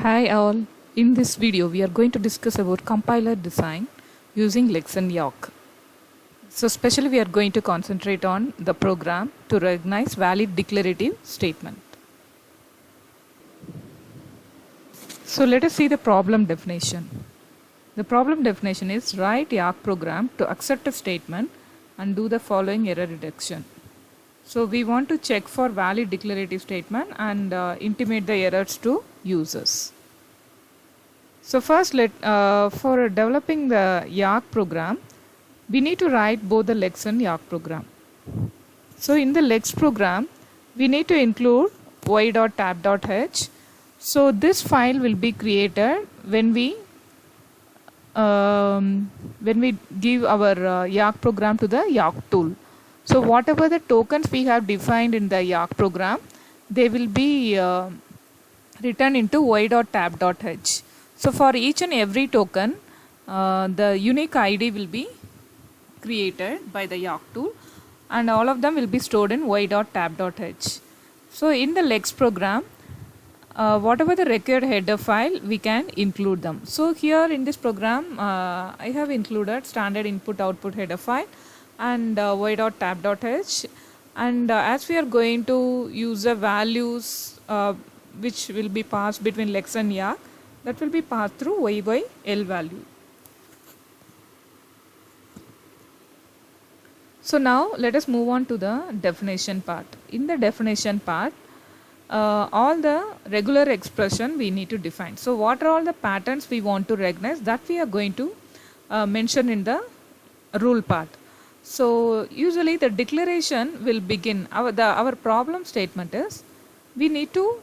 Hi all, in this video we are going to discuss about compiler design using Lexan Yawk. So especially we are going to concentrate on the program to recognize valid declarative statement. So let us see the problem definition. The problem definition is write Yawk program to accept a statement and do the following error reduction. So we want to check for valid declarative statement and intimate the errors to users. So first for developing the Yawk program, we need to write both the Lex and Yawk program. So in the Lex program, we need to include y.tab.h. So this file will be created when we give our Yawk program to the Yawk tool. So whatever the tokens we have defined in the Yawk program, they will be written into y.tab.h. So for each and every token, the unique ID will be created by the Yawk tool, and all of them will be stored in y.tab.h. So in the Lex program, whatever the required header file, we can include them. So here in this program, I have included standard input output header file and y.tab.h, and as we are going to use the values which will be passed between Lex and Yawk, that will be passed through YYL value. So now let us move on to the definition part. In the definition part, all the regular expression we need to define. So what are all the patterns we want to recognize, that we are going to mention in the rule part. So usually the declaration will begin, our problem statement is we need to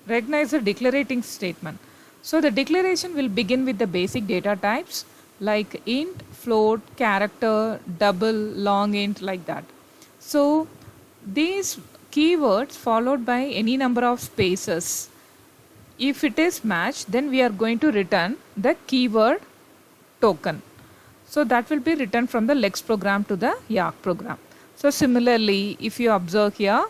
recognize the declarating statement. So the declaration will begin with the basic data types like int, float, character, double, long int, like that. So these keywords followed by any number of spaces, if it is matched, then we are going to return the keyword token. So that will be written from the Lex program to the Yawk program. So similarly, if you observe here,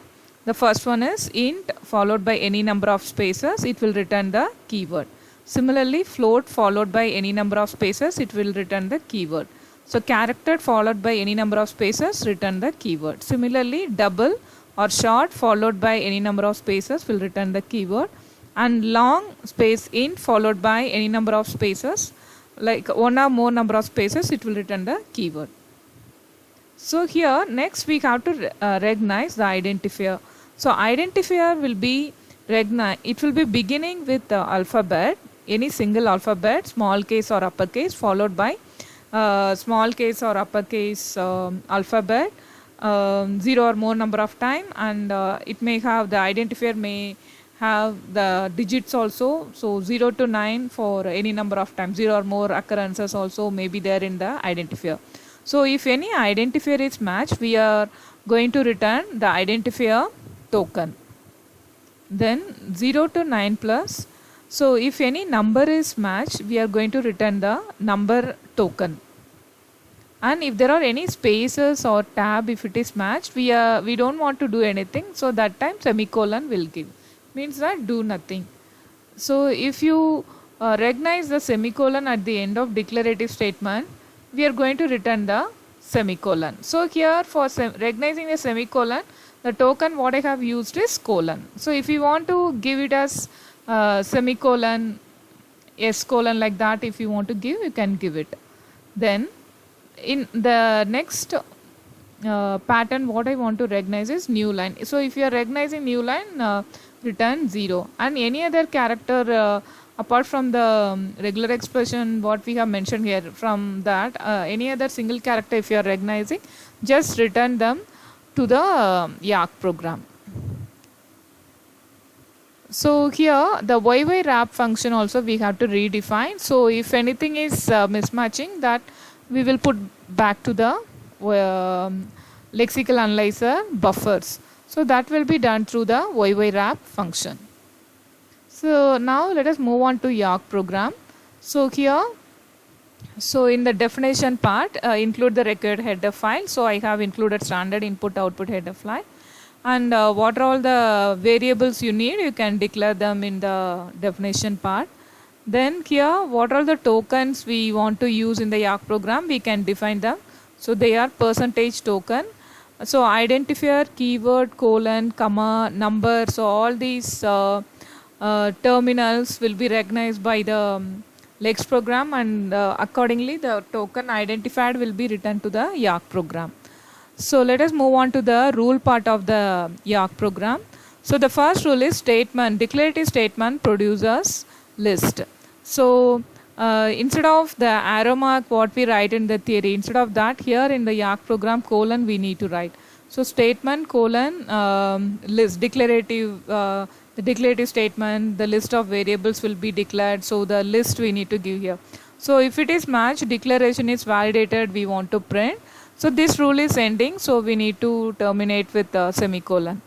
the first one is int followed by any number of spaces, it will return the keyword. Similarly, float followed by any number of spaces, it will return the keyword. So character followed by any number of spaces, return the keyword. Similarly, double or short followed by any number of spaces will return the keyword, and long space int followed by any number of spaces, like one or more number of spaces, it will return the keyword. So here next we have to recognize the identifier. So identifier will be it will be beginning with the alphabet, any single alphabet, small case or uppercase, followed by small case or uppercase alphabet 0 or more number of time, and it may have the identifier may have the digits also, so 0 to 9 for any number of times, 0 or more occurrences also may be there in the identifier. So if any identifier is matched, we are going to return the identifier token. Then 0 to 9 plus, so if any number is matched, we are going to return the number token. And if there are any spaces or tab, if it is matched, we don't want to do anything, so that time semicolon will give, means that do nothing. So if you recognize the semicolon at the end of declarative statement, we are going to return the semicolon. So here for recognizing the semicolon, the token what I have used is colon. So if you want to give it as semicolon, S colon, like that, if you want to give, you can give it. Then in the next pattern, what I want to recognize is new line. So if you are recognizing new line, return 0, and any other character apart from the regular expression what we have mentioned here, from that any other single character if you are recognizing, just return them to the Yawk program. So here the YY wrap function also we have to redefine. So if anything is mismatching, that we will put back to the lexical analyzer buffers. So that will be done through the YY wrap function. So now let us move on to Yawk program. So here, so in the definition part, include the required header file. So I have included standard input output header file, and what are all the variables you need, you can declare them in the definition part. Then here, what are the tokens we want to use in the Yak program? We can define them. So they are percentage token. So identifier, keyword, colon, comma, number. So all these terminals will be recognized by the LEX program, and accordingly the token identified will be returned to the Yak program. So let us move on to the rule part of the Yak program. So the first rule is statement, declarative statement produces list. So instead of the arrow mark what we write in the theory, instead of that, here in the Yak program colon we need to write. So statement colon list, declarative, the declarative statement, the list of variables will be declared. So the list we need to give here. So if it is matched, declaration is validated, we want to print. So this rule is ending, so we need to terminate with semicolon.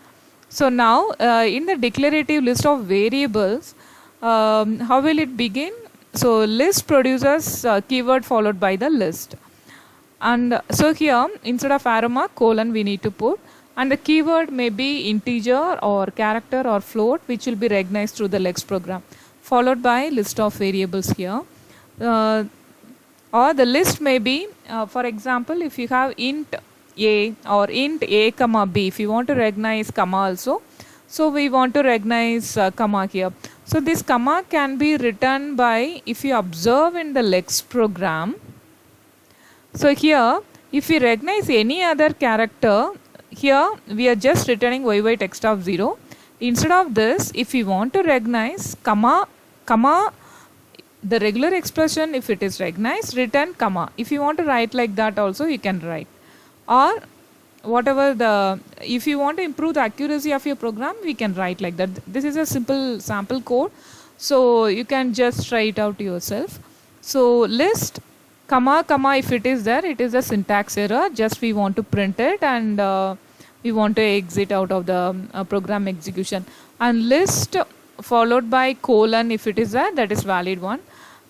So now in the declarative list of variables, how will it begin? So list produces keyword followed by the list. And so here instead of arrow mark colon we need to put, and the keyword may be integer or character or float, which will be recognized through the LEX program, followed by list of variables here. Or the list may be, for example, if you have int a or int a comma b, if you want to recognize comma also, so we want to recognize comma here. So this comma can be written by, if you observe in the LEX program, so here if we recognize any other character, here we are just returning yy text of 0. Instead of this, if we want to recognize comma, the regular expression, if it is recognized, return comma. If you want to write like that also, you can write. Or whatever the, if you want to improve the accuracy of your program, we can write like that. This is a simple sample code, so you can just try it out yourself. So list comma, if it is there, it is a syntax error, just we want to print it, and we want to exit out of the program execution. And list followed by colon, if it is there, that is valid one.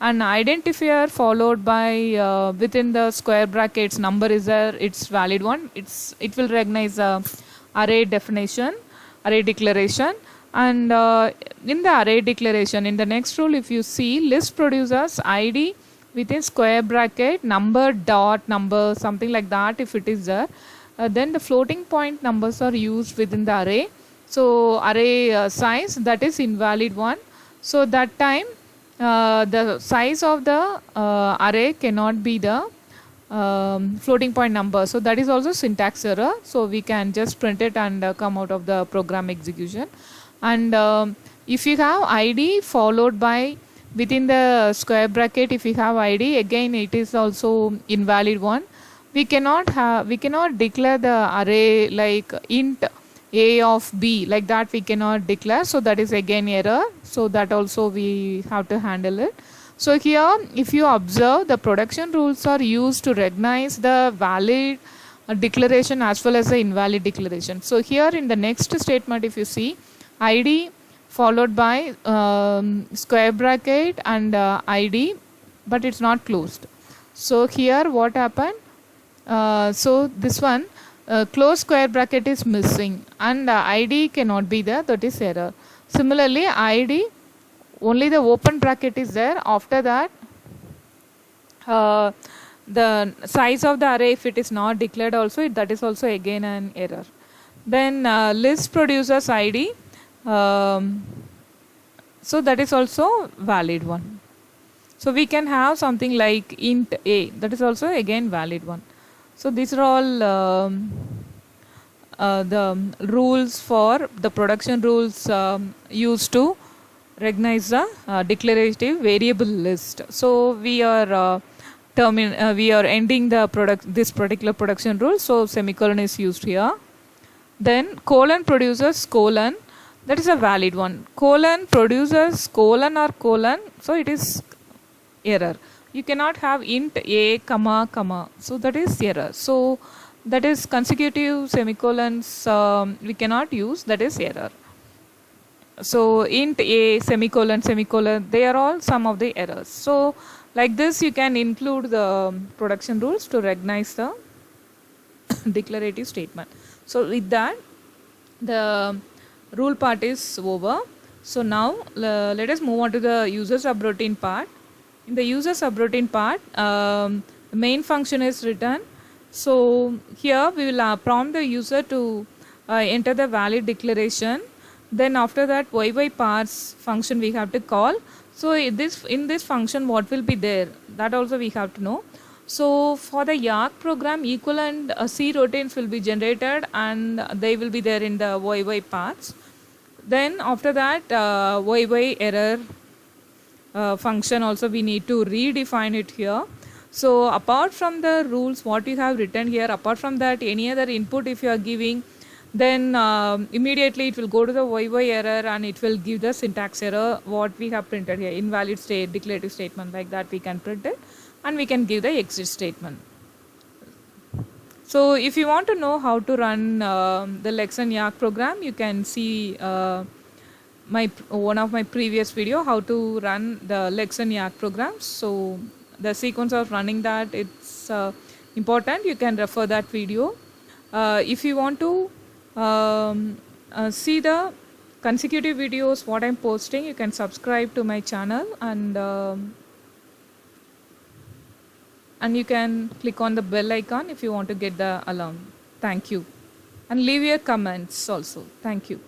And identifier followed by within the square brackets number is there, it's valid one. It will recognize array definition, array declaration. And in the array declaration, in the next rule, if you see, list produces id within square bracket number dot number, something like that, if it is there. Then the floating point numbers are used within the array. So array size, that is invalid one. So that time the size of the array cannot be the floating point number. So that is also syntax error. So we can just print it and come out of the program execution. And if you have id followed by within the square bracket, if you have id, again it is also invalid one. We cannot declare the array like int a of b, like that we cannot declare. So that is again error. So that also we have to handle it. So here if you observe, the production rules are used to recognize the valid declaration as well as the invalid declaration. So here in the next statement, if you see, id followed by square bracket and id, but it's not closed. So here what happened? So this one, close square bracket is missing, and id cannot be there, that is error. Similarly id, only the open bracket is there. After that the size of the array, if it is not declared also, that is also again an error. Then list produces id, so that is also valid one. So we can have something like int a, that is also again valid one. So these are all the rules for the production rules used to recognize the declarative variable list. So we are ending the this particular production rule. So semicolon is used here. Then colon produces colon, that is a valid one. Colon produces colon or colon, so it is error. You cannot have int a comma comma, so that is error. So that is consecutive semicolons we cannot use, that is error. So int a semicolon, they are all some of the errors. So like this you can include the production rules to recognize the declarative statement. So with that, the rule part is over. So now let us move on to the user subroutine part. In the user subroutine part, the main function is written. So here we will prompt the user to enter the valid declaration. Then after that, YY function we have to call. So in this function, what will be there? That also we have to know. So for the YARC program, equivalent C routines will be generated and they will be there in the YY paths. Then after that, YY error function also we need to redefine it here. So apart from the rules what you have written here, apart from that, any other input if you are giving, then immediately it will go to the YY error and it will give the syntax error what we have printed here, invalid state, declarative statement, like that we can print it and we can give the exit statement. So if you want to know how to run the Lexan YARC program, you can see one of my previous video how to run the Lexan YARC program. So the sequence of running that, it's important. You can refer that video. If you want to see the consecutive videos what I'm posting, you can subscribe to my channel and you can click on the bell icon if you want to get the alarm. Thank you. And leave your comments also. Thank you.